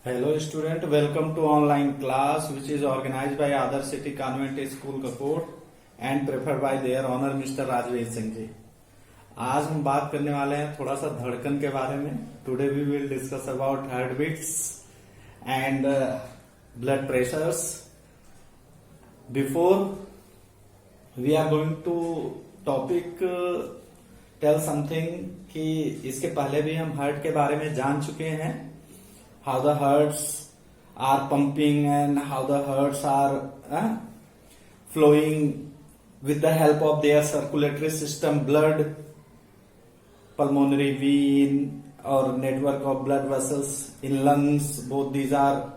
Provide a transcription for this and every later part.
Hello student, welcome to online class which is organized by Adarsh City Convent School Kapur and preferred by their honor Mr. Rajveer Singh ji. आज हम बात करने वाले हैं थोड़ा सा धड़कन के बारे में। Today we will discuss about heart beats and blood pressures. Before we are going to topic tell something कि इसके पहले भी हम हार्ट के बारे में जान चुके हैं। How the hearts are pumping and how the hearts are flowing with the help of their circulatory system, blood, pulmonary vein or network of blood vessels in lungs. Both these are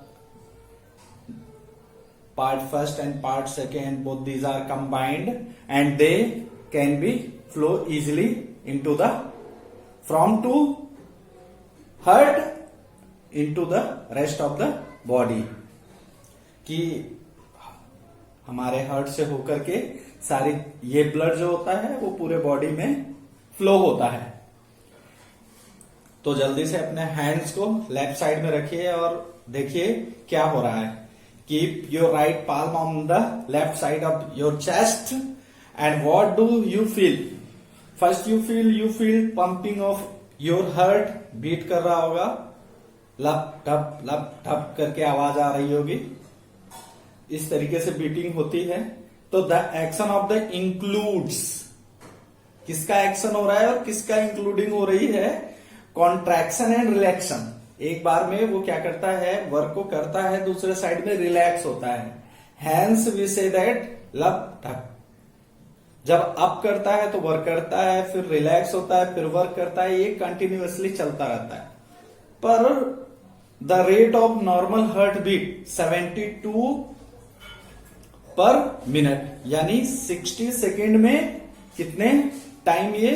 part first and part second. Both these are combined and they can be flow easily into the from to heart into the rest of the body, कि हमारे heart से होकर के सारी ये blood जो होता है वो पूरे बॉडी में फ्लो होता है। तो जल्दी से अपने हैंड्स को लेफ्ट साइड में रखिए और देखिए क्या हो रहा है। Keep your right palm on the left side of your chest and what do you feel? First you feel pumping of your heart. Beat कर रहा होगा, लप ठप करके आवाज आ रही होगी। इस तरीके से बीटिंग होती है। तो the action of the includes, किसका एक्शन हो रहा है और किसका इंक्लूडिंग हो रही है? Contraction and रिलैक्शन। एक बार में वो क्या करता है, वर्क को करता है, दूसरे साइड में रिलैक्स होता है। हैंस वी से दैट लप ठप। जब अप करता है तो वर्क करता है, फिर रिलैक्स होता है, फिर वर्क करता है। ये कंटिन्यूअसली चलता रहता है। पर the rate of normal heart beat 72 per minute, यानी 60 सेकेंड में कितने टाइम ये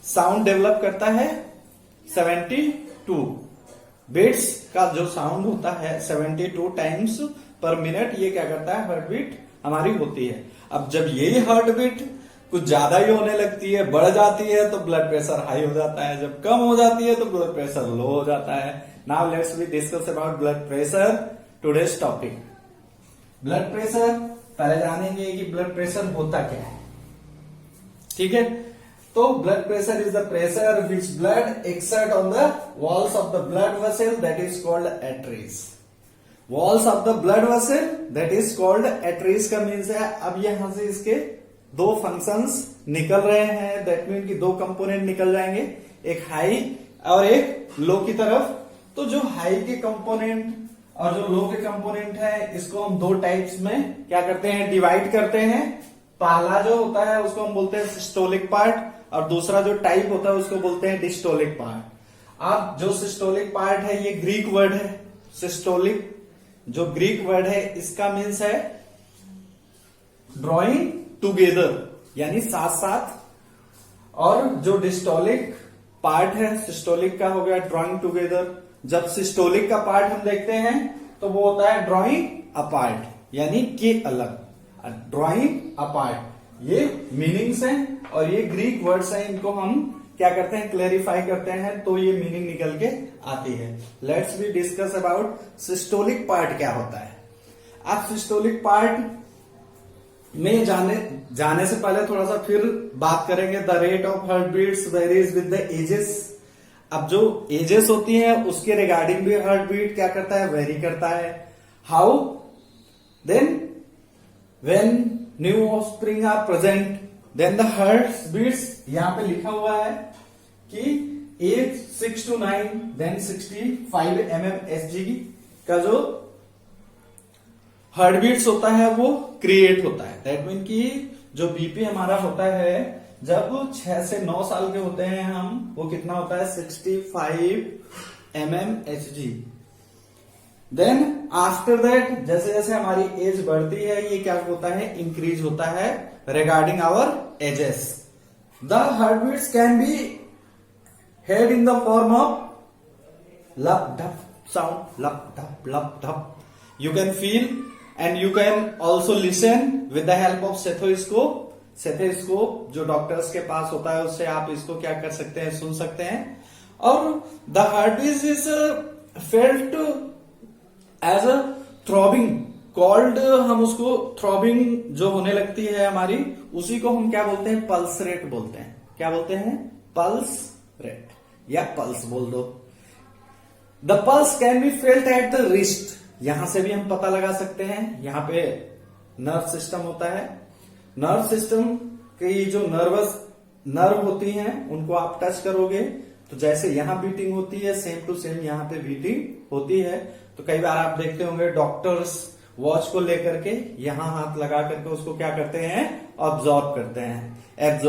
साउंड डेवलप करता है? 72 बीट्स का जो साउंड होता है 72 टाइम्स पर मिनट, ये क्या करता है? हार्ट बीट हमारी होती है। अब जब यही हार्ट बीट कुछ ज्यादा ही होने लगती है, बढ़ जाती है, तो ब्लड प्रेशर हाई हो जाता है। जब कम हो जाती है तो ब्लड प्रेशर लो हो जाता है। Now let's we discuss about blood pressure, today's topic. Blood pressure पहले जानेंगे कि ब्लड प्रेशर होता क्या है। ठीक है, तो blood pressure is the pressure which blood exert on the walls of the blood vessel that is called arteries. Walls of the blood vessel that is called arteries का मीन्स है, अब यहां से इसके दो फंक्शंस निकल रहे हैं। दैट मीन कि दो कंपोनेंट निकल जाएंगे, एक हाई और एक लो की तरफ। तो जो हाई के कंपोनेंट और जो लो के कंपोनेंट है, इसको हम दो टाइप्स में क्या करते हैं? डिवाइड करते हैं। पहला जो होता है उसको हम बोलते हैं सिस्टोलिक पार्ट और दूसरा जो टाइप होता है उसको बोलते हैं डिस्टोलिक पार्ट। अब जो सिस्टोलिक पार्ट है ये ग्रीक वर्ड है। सिस्टोलिक जो ग्रीक वर्ड है इसका मीन्स है ड्रॉइंग टुगेदर, यानी साथ साथ। और जो डिस्टोलिक पार्ट है सिस्टोलिक का हो गया ड्रॉइंग टुगेदर। जब सिस्टोलिक का पार्ट हम देखते हैं तो वो होता है ड्रॉइंग अपार्ट, यानी के अलग। ड्रॉइंग अपार्ट ये मीनिंग्स हैं और ये ग्रीक वर्ड्स हैं। इनको हम क्या करते हैं? क्लेरिफाई करते हैं, तो ये मीनिंग निकल के आती है। Let's we discuss about systolic part क्या होता है। अब सिस्टोलिक पार्ट में जाने से पहले थोड़ा सा फिर बात करेंगे। The rate of heart beats varies with the ages. अब जो एजेस होती है उसके रिगार्डिंग भी हार्ट बीट क्या करता है? वेरी करता है। How? Then when new offspring are present then the heart beats, यहां पे लिखा हुआ है कि एज 6 to 9 देन 65 mmHg का जो हार्ट बीट्स होता है वो क्रिएट होता है। दैट मीन कि जो बीपी हमारा होता है जब 6 से 9 साल के होते हैं हम, वो कितना होता है? 65 mmHg। देन आफ्टर दैट जैसे जैसे हमारी एज बढ़ती है ये क्या होता है? इंक्रीज होता है regarding our ages. The heart beats can be heard in the form of lub dub sound, lub dub. You can feel and you can also listen with the help of stethoscope। Stethoscope जो doctors के पास होता है उससे आप इसको क्या कर सकते हैं? सुन सकते हैं। और the heart beat is felt as a throbbing called, हम उसको थ्रॉबिंग जो होने लगती है हमारी, उसी को हम क्या बोलते हैं, पल्स रेट बोलते हैं। क्या बोलते हैं, पल्स रेट या पल्स बोल दो। The pulse can be felt at the wrist, यहां से भी हम पता लगा सकते हैं। यहां पे नर्व सिस्टम होता है, नर्व सिस्टम की जो नर्व होती हैं उनको आप टच करोगे तो जैसे यहां बीटिंग होती है सेम टू सेम यहां पे बीटिंग होती है। तो कई बार आप देखते होंगे डॉक्टर्स वॉच को लेकर के यहां हाथ लगा करके उसको क्या करते हैं, ऑब्जर्व करते हैं।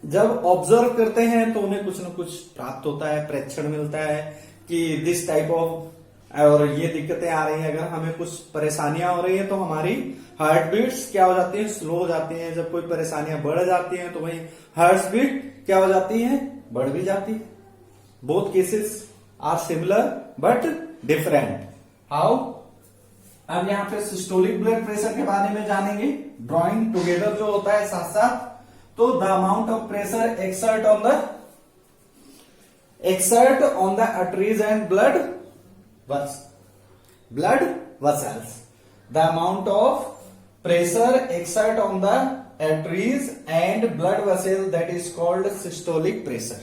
जब ऑब्जर्व करते हैं तो उन्हें कुछ न कुछ प्राप्त होता है, प्रेक्षण मिलता है कि दिस टाइप ऑफ, और ये दिक्कतें आ रही हैं, अगर हमें कुछ परेशानियां हो रही हैं तो हमारी हार्ट बीट्स क्या हो जाती है, स्लो हो जाती हैं। जब कोई परेशानियां बढ़ जाती हैं तो वही हार्ट बीट क्या हो जाती है, बढ़ भी जाती है। Both cases are similar but different. How, अब यहाँ पे सिस्टोलिक ब्लड प्रेशर के बारे में जानेंगे, ड्रॉइंग टुगेदर जो होता है साथ साथ। तो the amount of pressure exert on the arteries and blood vessels. The amount of pressure exert on the arteries and blood vessel, that is called systolic pressure.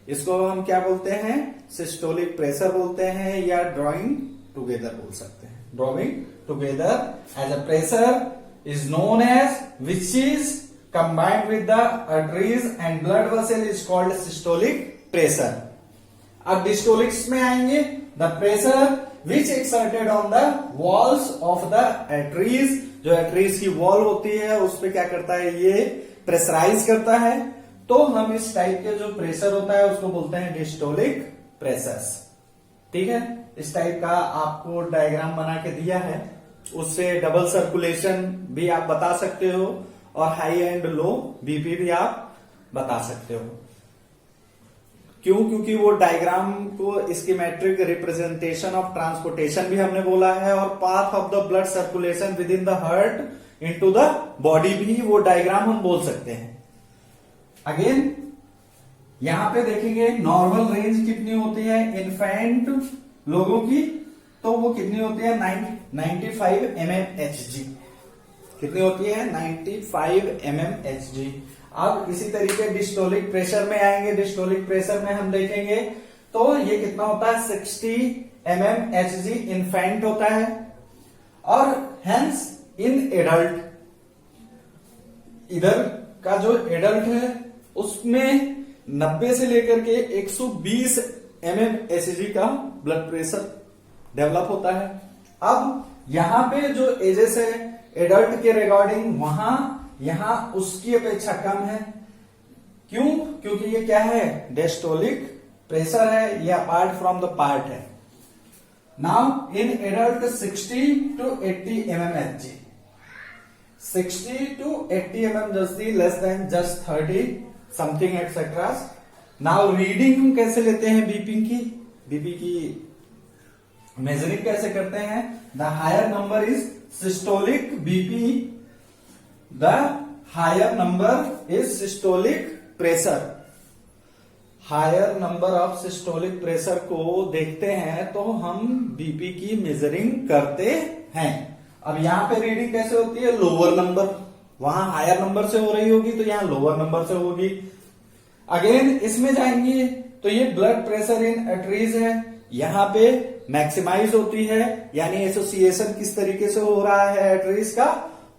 इसको हम क्या बोलते हैं, सिस्टोलिक प्रेशर बोलते हैं या ड्रॉइंग टुगेदर बोल सकते हैं। Drawing together as a pressure is known as which is combined with the arteries and blood vessel is called systolic pressure. अब डिस्टोलिक्स में आएंगे, the pressure which exerted on the walls of the arteries, जो arteries की wall होती है उस पर क्या करता है, ये प्रेशराइज करता है। तो हम इस टाइप के जो प्रेशर होता है उसको बोलते हैं डिस्टोलिक प्रेशर्स। ठीक है, इस टाइप का आपको डायग्राम बना के दिया है, उससे डबल सर्कुलेशन भी आप बता सकते हो और हाई एंड लो बीपी भी आप बता सकते हो। क्यों, क्योंकि वो डायग्राम को स्कीमेट्रिक रिप्रेजेंटेशन ऑफ ट्रांसपोर्टेशन भी हमने बोला है और path of the blood circulation with in the heart into the body भी वो डायग्राम हम बोल सकते हैं। अगेन यहां पे देखेंगे नॉर्मल रेंज कितनी होती है इन्फेंट लोगों की, तो वो कितनी होती है 95 mmHg, कितनी होती है 95 mmHg। अब इसी तरीके डिस्टोलिक प्रेशर में आएंगे, डिस्टोलिक प्रेशर में हम देखेंगे तो ये कितना होता है 60 mmHg इन्फेंट होता है, और हेंस इन एडल्ट, इधर का जो एडल्ट है उसमें 90 से लेकर के 120 mmHg का ब्लड प्रेशर डेवलप होता है। अब यहां पे जो एजेस है एडल्ट के रिगार्डिंग वहां यहां उसकी अपेक्षा कम है। क्यों, क्योंकि ये क्या है, डिस्टोलिक प्रेशर है, ये अपार्ट फ्रॉम द पार्ट है। Now in adult 60 to 80 mmHg, 60 to 80 mmHg, less than just 30 something etcetera. Now reading हम कैसे लेते हैं बीपी की मेजरिंग कैसे करते हैं, the higher number is systolic BP, the higher number is systolic pressure. Higher number of systolic pressure को देखते हैं तो हम बीपी की मेजरिंग करते हैं। अब यहां पे रीडिंग कैसे होती है, लोअर नंबर, वहां हायर नंबर से हो रही होगी तो यहां लोअर नंबर से होगी। अगेन इसमें जाएंगे तो ये ब्लड प्रेशर इन आर्टरीज है, यहां पे मैक्सिमाइज होती है, यानी एसोसिएशन किस तरीके से हो रहा है आर्टरीज का,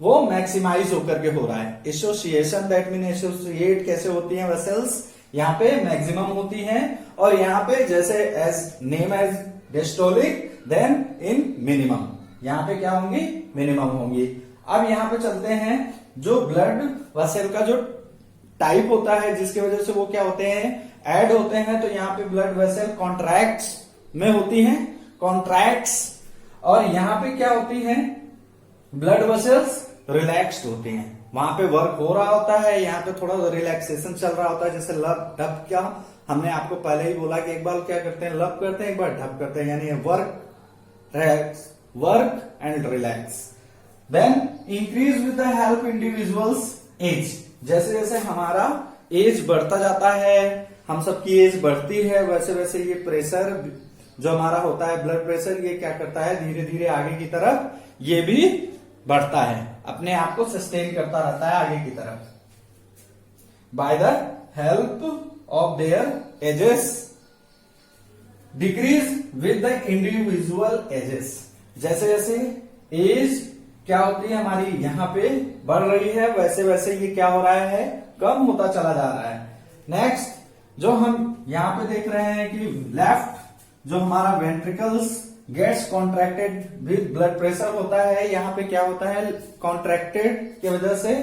वो मैक्सिमाइज होकर के हो रहा है। एसोसिएशन दैट मीन एसोसिएट कैसे होती है वेसल्स, यहाँ पे मैक्सिमम होती हैं, और यहाँ पे जैसे as name as diastolic then in minimum, यहाँ पे क्या होंगी, मिनिमम होंगी। अब यहाँ पे चलते हैं, जो ब्लड वेसल का जो टाइप होता है जिसकी वजह से वो क्या होते हैं, ऐड होते हैं, तो यहाँ पे ब्लड वेसल कॉन्ट्रैक्ट्स में होती हैं, कॉन्ट्रैक्ट्स, और यहाँ पे क्या होती हैं, ब्लड वेसल्स रिलैक्स्ड होती हैं। वहां पे वर्क हो रहा होता है, यहाँ पे थोड़ा रिलैक्सेशन चल रहा होता है, जैसे लब ढप, क्या हमने आपको पहले ही बोला कि एक बार क्या करते हैं, लब करते हैं, एक बार ढप करते हैं, यानी work and relax. Then increase with the help individuals age, जैसे जैसे हमारा एज बढ़ता जाता है, हम सबकी एज बढ़ती है, वैसे वैसे ये प्रेशर जो हमारा होता है ब्लड प्रेशर, ये क्या करता है, धीरे धीरे आगे की तरफ ये भी बढ़ता है, अपने आप को सस्टेन करता रहता है आगे की तरफ। By the help of their ages decrease with the individual ages. जैसे जैसे एज क्या होती है हमारी यहाँ पे बढ़ रही है, वैसे वैसे ये क्या हो रहा है, कम होता चला जा रहा है। नेक्स्ट जो हम यहाँ पे देख रहे हैं कि लेफ्ट जो हमारा ventricles gets contracted with blood pressure होता है, यहाँ पे क्या होता है, कॉन्ट्रैक्टेड की वजह से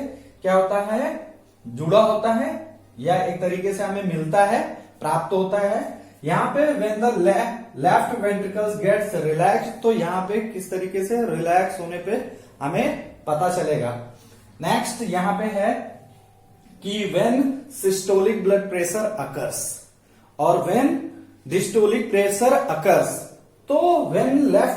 क्या होता है, जुड़ा होता है या एक तरीके से हमें मिलता है, प्राप्त होता है। यहाँ पे when the left ventricles gets relax, तो यहाँ पे किस तरीके से रिलैक्स होने पे हमें पता चलेगा। नेक्स्ट यहाँ पे है कि when systolic blood pressure occurs और व्हेन डिस्टोलिक प्रेशर अकर्स, तो व्हेन लेफ्ट